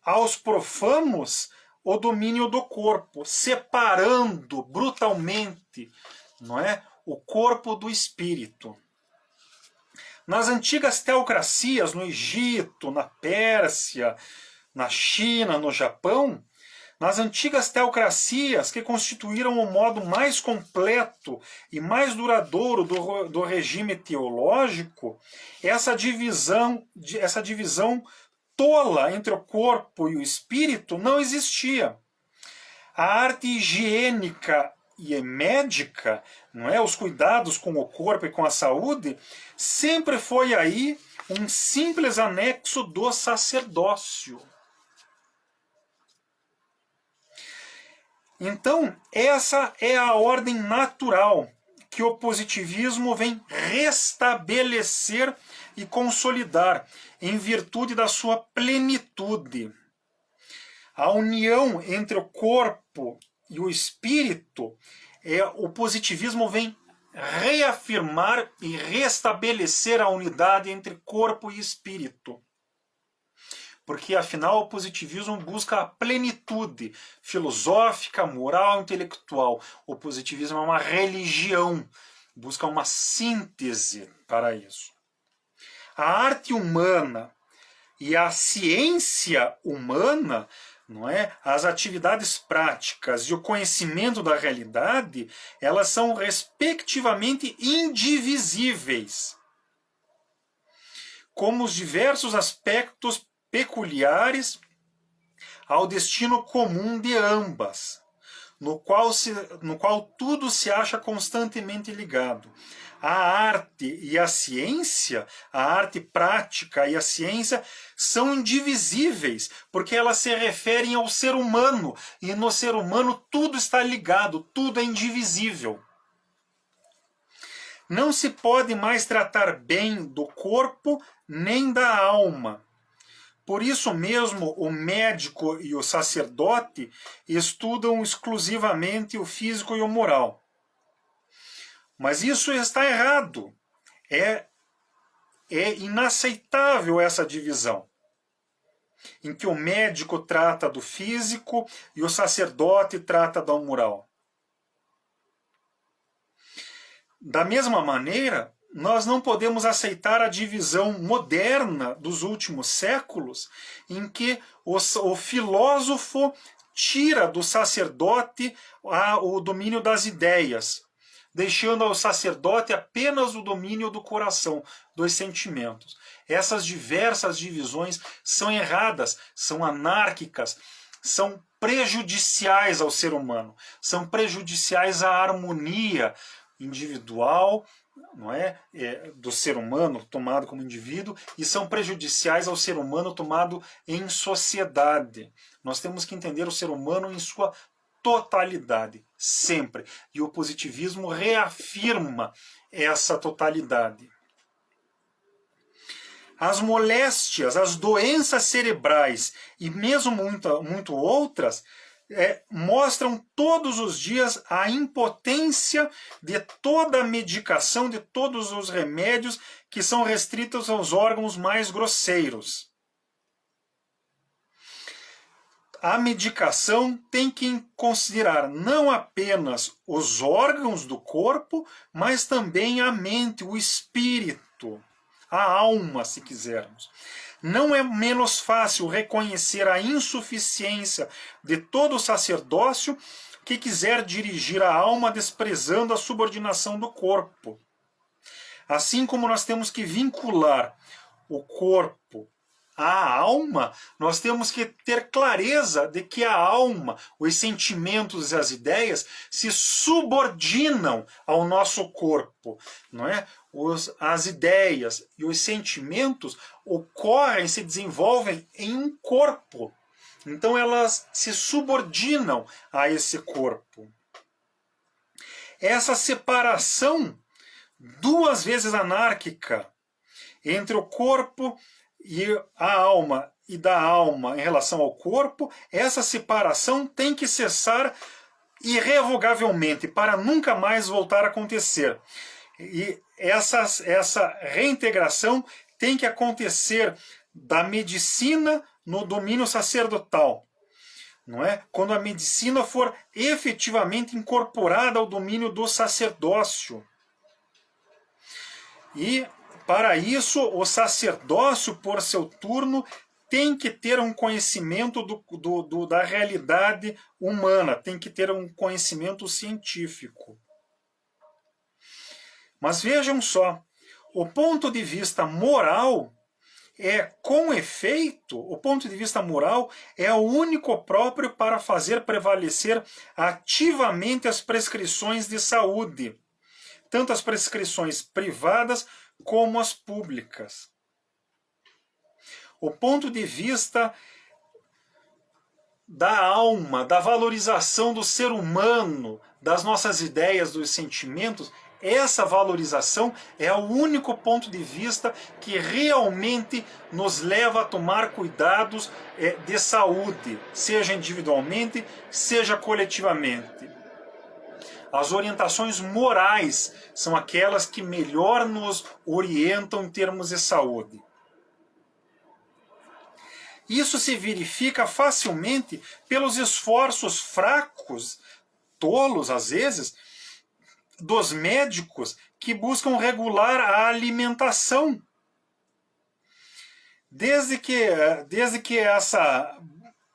aos profanos o domínio do corpo, separando brutalmente, não é, o corpo do espírito. Nas antigas teocracias, no Egito, na Pérsia, na China, no Japão, nas antigas teocracias que constituíram o modo mais completo e mais duradouro do regime teológico, essa divisão tola entre o corpo e o espírito não existia. A arte higiênica e médica, não é, os cuidados com o corpo e com a saúde, sempre foi aí um simples anexo do sacerdócio. Então, essa é a ordem natural que o positivismo vem restabelecer e consolidar em virtude da sua plenitude. A união entre o corpo e o espírito, o positivismo vem reafirmar e restabelecer a unidade entre corpo e espírito. Porque, afinal, o positivismo busca a plenitude filosófica, moral, intelectual. O positivismo é uma religião, busca uma síntese para isso. A arte humana e a ciência humana, não é? As atividades práticas e o conhecimento da realidade, elas são respectivamente indivisíveis, como os diversos aspectos peculiares ao destino comum de ambas, no qual tudo se acha constantemente ligado. A arte e a ciência, a arte prática e a ciência são indivisíveis, porque elas se referem ao ser humano, e no ser humano tudo está ligado, tudo é indivisível. Não se pode mais tratar bem do corpo nem da alma. Por isso mesmo, o médico e o sacerdote estudam exclusivamente o físico e o moral. Mas isso está errado. É inaceitável essa divisão, em que o médico trata do físico e o sacerdote trata da moral. Da mesma maneira, nós não podemos aceitar a divisão moderna dos últimos séculos, em que o filósofo tira do sacerdote o domínio das ideias, deixando ao sacerdote apenas o domínio do coração, dos sentimentos. Essas diversas divisões são erradas, são anárquicas, são prejudiciais ao ser humano, são prejudiciais à harmonia individual, não é, do ser humano tomado como indivíduo, e são prejudiciais ao ser humano tomado em sociedade. Nós temos que entender o ser humano em sua totalidade, sempre. E o positivismo reafirma essa totalidade. As moléstias, as doenças cerebrais e mesmo muito outras mostram todos os dias a impotência de toda a medicação, de todos os remédios que são restritos aos órgãos mais grosseiros. A medicação tem que considerar não apenas os órgãos do corpo, mas também a mente, o espírito, a alma, se quisermos. Não é menos fácil reconhecer a insuficiência de todo sacerdócio que quiser dirigir a alma desprezando a subordinação do corpo. Assim como nós temos que vincular o corpo à alma, nós temos que ter clareza de que a alma, os sentimentos e as ideias se subordinam ao nosso corpo, não é? As ideias e os sentimentos ocorrem, se desenvolvem em um corpo. Então elas se subordinam a esse corpo. Essa separação, duas vezes anárquica, entre o corpo e a alma e da alma em relação ao corpo, essa separação tem que cessar irrevogavelmente para nunca mais voltar a acontecer. E essa reintegração tem que acontecer da medicina no domínio sacerdotal, não é? Quando a medicina for efetivamente incorporada ao domínio do sacerdócio. E para isso, o sacerdócio, por seu turno, tem que ter um conhecimento da realidade humana, tem que ter um conhecimento científico. Mas vejam só, o ponto de vista moral com efeito, o ponto de vista moral é o único próprio para fazer prevalecer ativamente as prescrições de saúde, tanto as prescrições privadas como as públicas. O ponto de vista da alma, da valorização do ser humano, das nossas ideias, dos sentimentos, essa valorização é o único ponto de vista que realmente nos leva a tomar cuidados de saúde, seja individualmente, seja coletivamente. As orientações morais são aquelas que melhor nos orientam em termos de saúde. Isso se verifica facilmente pelos esforços fracos, tolos às vezes, dos médicos que buscam regular a alimentação. Desde que essa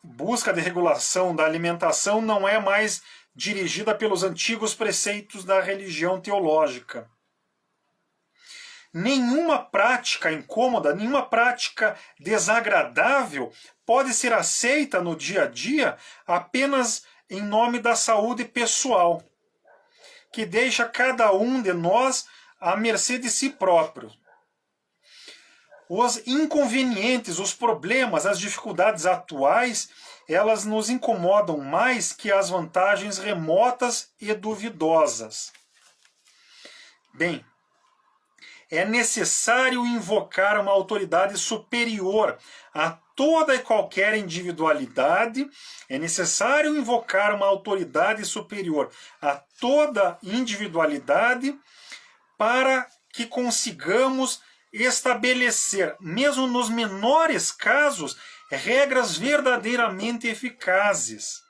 busca de regulação da alimentação não é mais dirigida pelos antigos preceitos da religião teológica. Nenhuma prática incômoda, nenhuma prática desagradável pode ser aceita no dia a dia apenas em nome da saúde pessoal, que deixa cada um de nós à mercê de si próprio. Os inconvenientes, os problemas, as dificuldades atuais, elas nos incomodam mais que as vantagens remotas e duvidosas. Bem, é necessário invocar uma autoridade superior a toda e qualquer individualidade, é necessário invocar uma autoridade superior a toda individualidade para que consigamos estabelecer, mesmo nos menores casos, regras verdadeiramente eficazes,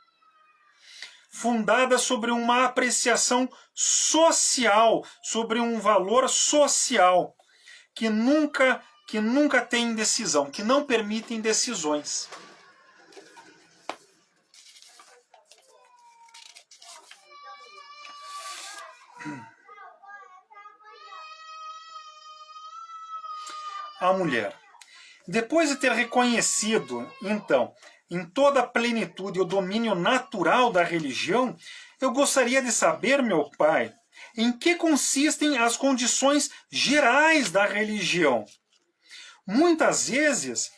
fundadas sobre uma apreciação social, sobre um valor social, que nunca tem decisão, que não permitem decisões. A mulher. Depois de ter reconhecido, então, em toda a plenitude o domínio natural da religião, eu gostaria de saber, meu pai, em que consistem as condições gerais da religião. Muitas vezes,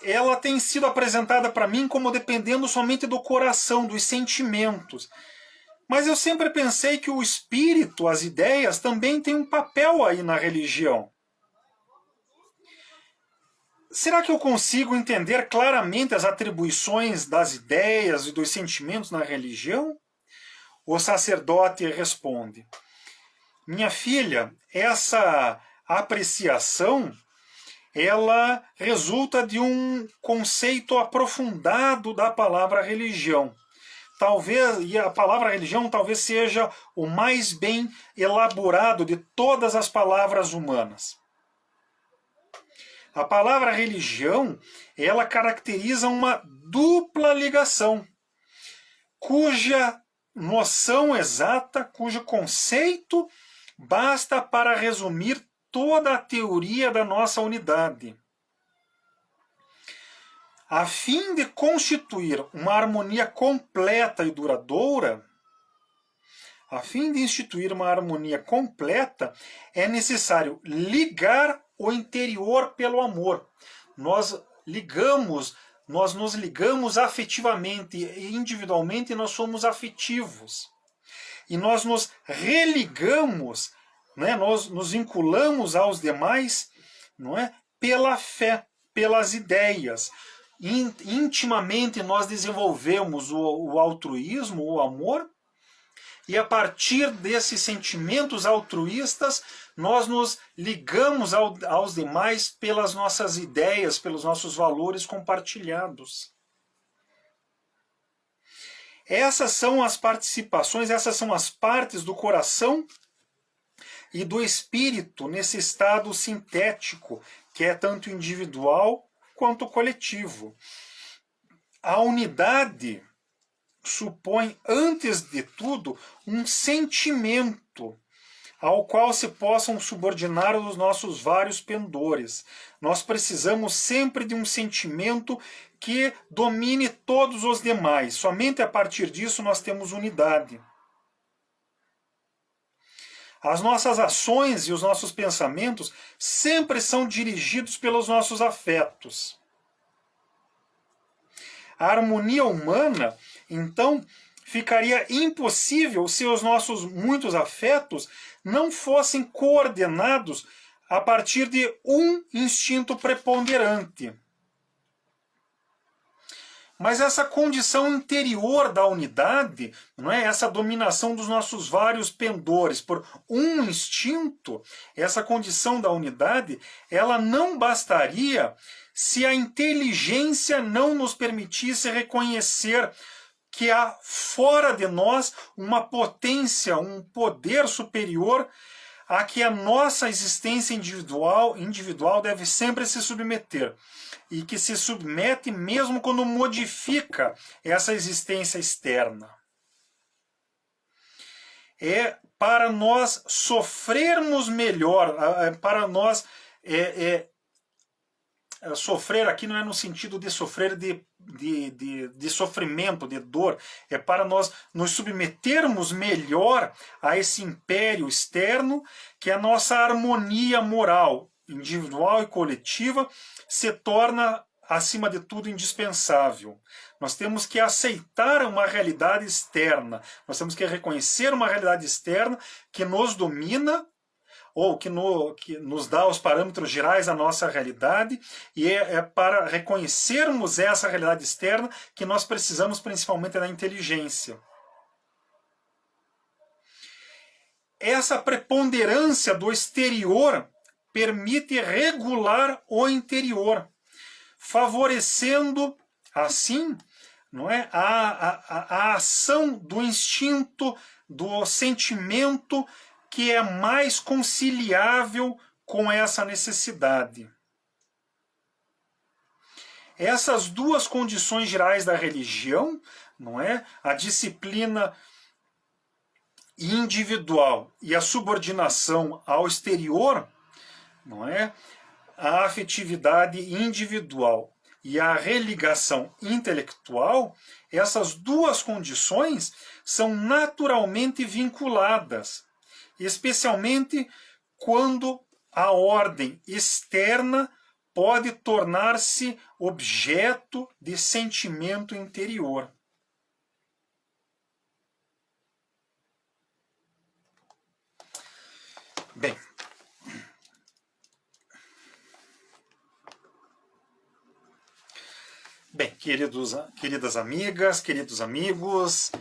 ela tem sido apresentada para mim como dependendo somente do coração, dos sentimentos. Mas eu sempre pensei que o espírito, as ideias, também têm um papel aí na religião. será que eu consigo entender claramente as atribuições das ideias e dos sentimentos na religião? O sacerdote responde: minha filha, essa apreciação ela resulta de um conceito aprofundado da palavra religião. Talvez, e a palavra religião talvez seja o mais bem elaborado de todas as palavras humanas. A palavra religião, ela caracteriza uma dupla ligação, cuja noção exata, cujo conceito basta para resumir toda a teoria da nossa unidade. A fim de constituir uma harmonia completa e duradoura, é necessário ligar o interior pelo amor. Nós nos ligamos afetivamente e individualmente nós somos afetivos. E nós nos religamos, né? Nós nos vinculamos aos demais, não é? Pela fé, pelas ideias. Intimamente nós desenvolvemos o altruísmo, o amor, e a partir desses sentimentos altruístas, nós nos ligamos aos demais pelas nossas ideias, pelos nossos valores compartilhados. Essas são as participações, essas são as partes do coração e do espírito nesse estado sintético, que é tanto individual quanto coletivo. A unidade supõe, antes de tudo, um sentimento ao qual se possam subordinar os nossos vários pendores. Nós precisamos sempre de um sentimento que domine todos os demais. Somente a partir disso nós temos unidade. As nossas ações e os nossos pensamentos sempre são dirigidos pelos nossos afetos. A harmonia humana, então, ficaria impossível se os nossos muitos afetos não fossem coordenados a partir de um instinto preponderante. Mas essa condição interior da unidade, não é? Essa dominação dos nossos vários pendores por um instinto, essa condição da unidade, ela não bastaria se a inteligência não nos permitisse reconhecer que há fora de nós uma potência, um poder superior a que a nossa existência individual deve sempre se submeter. E que se submete mesmo quando modifica essa existência externa. É para nós sofrermos melhor, para nós sofrer aqui não é no sentido de sofrer de sofrimento, de dor, é para nós nos submetermos melhor a esse império externo, que a nossa harmonia moral, individual e coletiva, se torna, acima de tudo, indispensável. Nós temos que aceitar uma realidade externa, nós temos que reconhecer uma realidade externa que nos domina, ou que nos dá os parâmetros gerais da nossa realidade, e é para reconhecermos essa realidade externa que nós precisamos principalmente da inteligência. Essa preponderância do exterior permite regular o interior, favorecendo assim, não é, a ação do instinto, do sentimento que é mais conciliável com essa necessidade. Essas duas condições gerais da religião, não é, a disciplina individual e a subordinação ao exterior, não é, a afetividade individual e a religação intelectual, essas duas condições são naturalmente vinculadas, especialmente quando a ordem externa pode tornar-se objeto de sentimento interior. Bem, Bem, queridas amigas, queridos amigos,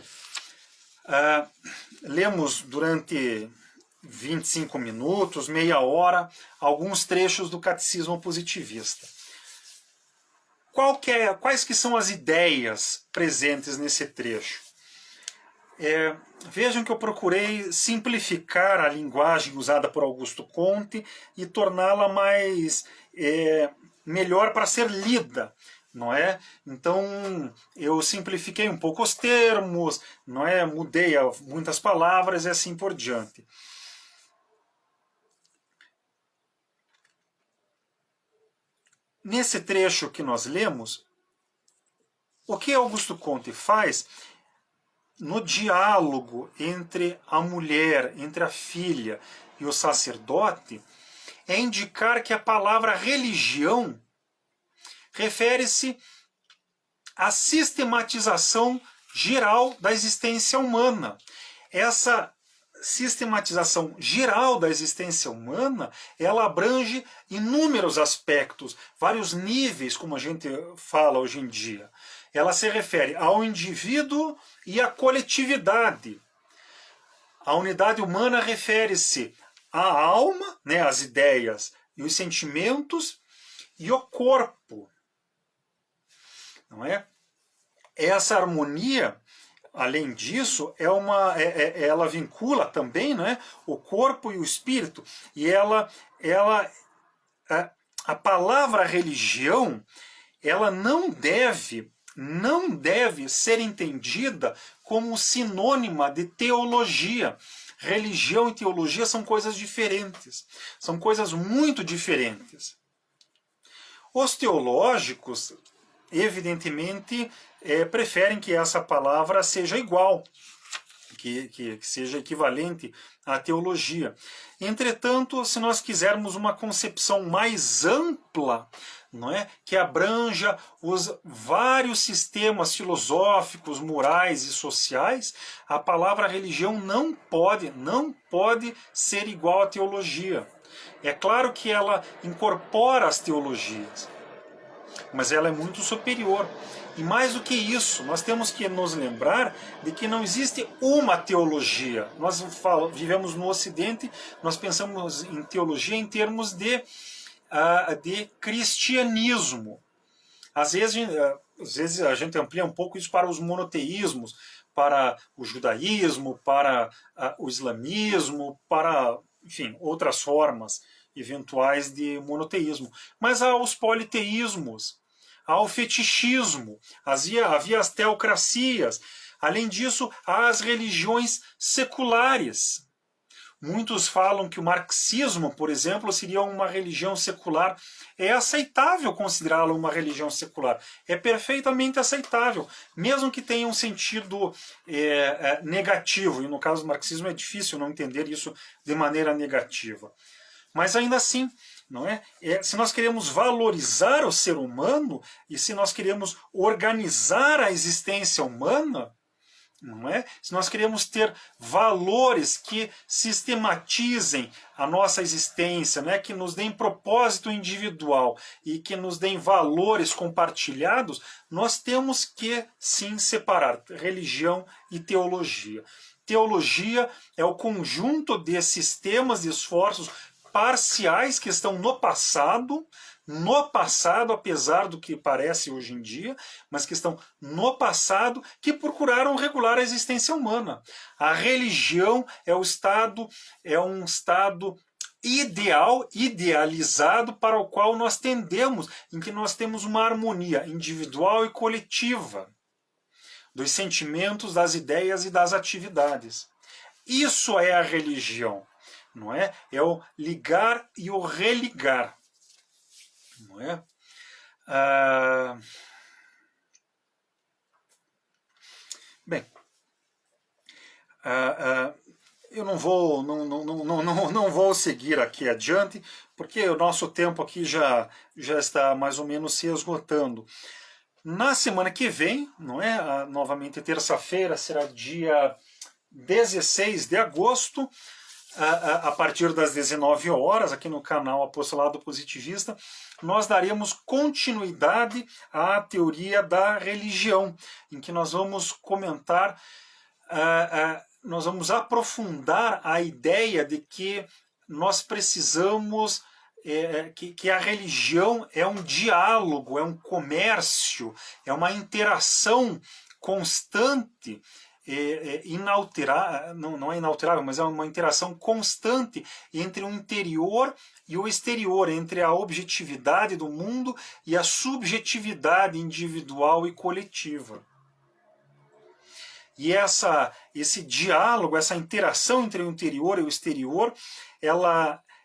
lemos durante 25 minutos, meia hora, alguns trechos do Catecismo Positivista. Quais que são as ideias presentes nesse trecho? Vejam que eu procurei simplificar a linguagem usada por Augusto Comte e torná-la mais melhor para ser lida, não é? Então eu simplifiquei um pouco os termos, não é? Mudei muitas palavras e assim por diante. Nesse trecho que nós lemos, o que Augusto Comte faz no diálogo entre a mulher, entre a filha e o sacerdote, é indicar que a palavra religião refere-se à sistematização geral da existência humana. Essa sistematização geral da existência humana, ela abrange inúmeros aspectos, vários níveis, como a gente fala hoje em dia. Ela se refere ao indivíduo e à coletividade. A unidade humana refere-se à alma, né, às ideias e os sentimentos, e ao corpo. Não é? Essa harmonia, além disso, ela vincula também, né, o corpo e o espírito. E a palavra religião, ela não deve ser entendida como sinônima de teologia. Religião e teologia são coisas diferentes. São coisas muito diferentes. Os teológicos, evidentemente, preferem que essa palavra seja igual, que seja equivalente à teologia. Entretanto, se nós quisermos uma concepção mais ampla, não é? Que abranja os vários sistemas filosóficos, morais e sociais, a palavra religião não pode ser igual à teologia. É claro que ela incorpora as teologias, mas ela é muito superior. E mais do que isso, nós temos que nos lembrar de que não existe uma teologia. Nós vivemos no Ocidente, nós pensamos em teologia em termos de cristianismo. Às vezes a gente amplia um pouco isso para os monoteísmos, para o judaísmo, para o islamismo, para, enfim, outras formas eventuais de monoteísmo. Mas há os politeísmos, há o fetichismo, havia as teocracias. Além disso, há as religiões seculares. Muitos falam que o marxismo, por exemplo, seria uma religião secular. É aceitável considerá-lo uma religião secular. É perfeitamente aceitável, mesmo que tenha um sentido negativo. E no caso do marxismo é difícil não entender isso de maneira negativa. Mas ainda assim, não é? Se nós queremos valorizar o ser humano e se nós queremos organizar a existência humana, não é? Se nós queremos ter valores que sistematizem a nossa existência, né? Que nos deem propósito individual e que nos deem valores compartilhados, nós temos que sim separar religião e teologia. Teologia é o conjunto de sistemas de esforços parciais que estão no passado, apesar do que parece hoje em dia, mas que estão no passado, que procuraram regular a existência humana. A religião é um estado ideal, idealizado, para o qual nós tendemos, em que nós temos uma harmonia individual e coletiva dos sentimentos, das ideias e das atividades. Isso é a religião. Não é? É o ligar e o religar. Não é? Bem, eu não vou seguir aqui adiante, porque o nosso tempo aqui já está mais ou menos se esgotando. Na semana que vem, não é? Novamente terça-feira, será dia 16 de agosto, a partir das 19 horas, aqui no canal Apostolado Positivista, nós daremos continuidade à teoria da religião, em que nós vamos comentar, nós vamos aprofundar a ideia de que nós precisamos, que a religião é um diálogo, é um comércio, é uma interação constante, inalterável, não é inalterável, mas é uma interação constante entre o interior e o exterior, entre a objetividade do mundo e a subjetividade individual e coletiva. E esse diálogo, essa interação entre o interior e o exterior,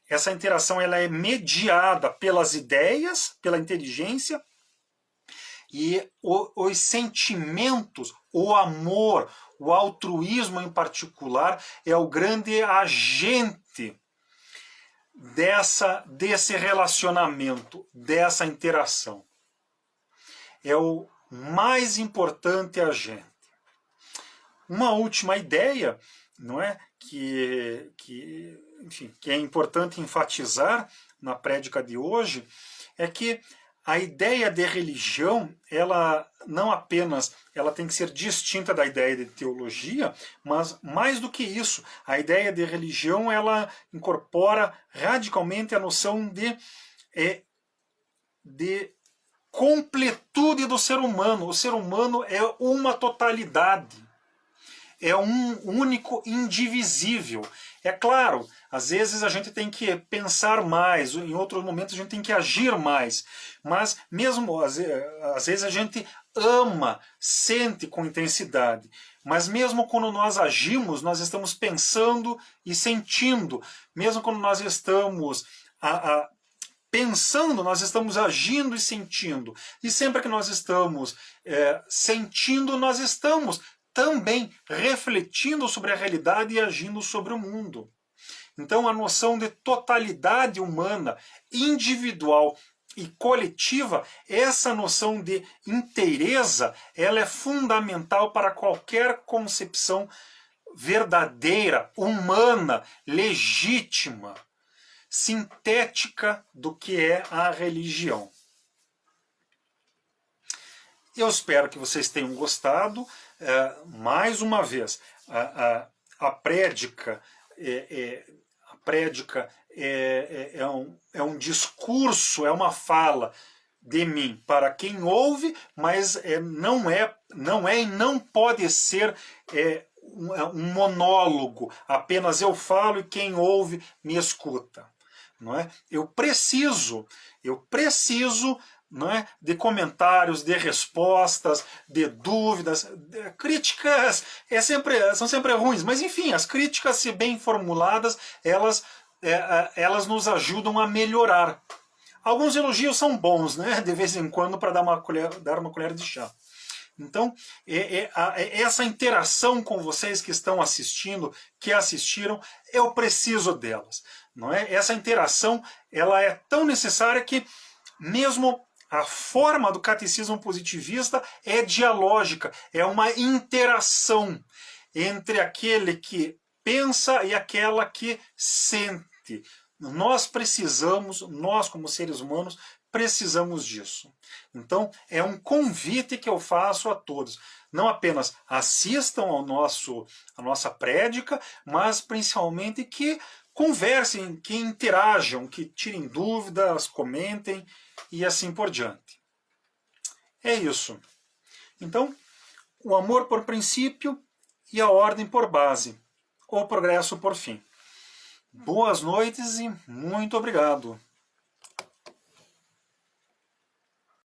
essa interação ela é mediada pelas ideias, pela inteligência, e os sentimentos, o amor, o altruísmo em particular, é o grande agente desse relacionamento, dessa interação. É o mais importante agente. Uma última ideia, não é, que é importante enfatizar na prédica de hoje, é que a ideia de religião, ela não apenas ela tem que ser distinta da ideia de teologia, mas mais do que isso, a ideia de religião ela incorpora radicalmente a noção de completude do ser humano. O ser humano é uma totalidade. É um único indivisível. É claro, às vezes a gente tem que pensar mais, em outros momentos a gente tem que agir mais, mas mesmo às vezes a gente ama, sente com intensidade, mas mesmo quando nós agimos, nós estamos pensando e sentindo, mesmo quando nós estamos pensando, nós estamos agindo e sentindo, e sempre que nós estamos sentindo, nós estamos também refletindo sobre a realidade e agindo sobre o mundo. Então a noção de totalidade humana, individual e coletiva, essa noção de inteireza, ela é fundamental para qualquer concepção verdadeira, humana, legítima, sintética do que é a religião. Eu espero que vocês tenham gostado. Mais uma vez, a prédica é um discurso, é uma fala de mim para quem ouve, mas não é e não pode ser um monólogo, apenas eu falo e quem ouve me escuta. Não é? Eu preciso não é, de de respostas, de dúvidas, críticas são sempre ruins, mas enfim, as críticas, se bem formuladas, elas nos ajudam a melhorar. Alguns elogios são bons, né, de vez em quando, para dar uma colher de chá. Então, essa interação com vocês que estão assistindo, que assistiram, eu preciso delas. Não é? Essa interação ela é tão necessária que mesmo a forma do catecismo positivista é dialógica, é uma interação entre aquele que pensa e aquela que sente. Nós como seres humanos, precisamos disso. Então, é um convite que eu faço a todos. Não apenas assistam à nossa prédica, mas principalmente que conversem, que interajam, que tirem dúvidas, comentem e assim por diante. É isso. Então, o amor por princípio e a ordem por base, o progresso por fim. Boas noites e muito obrigado.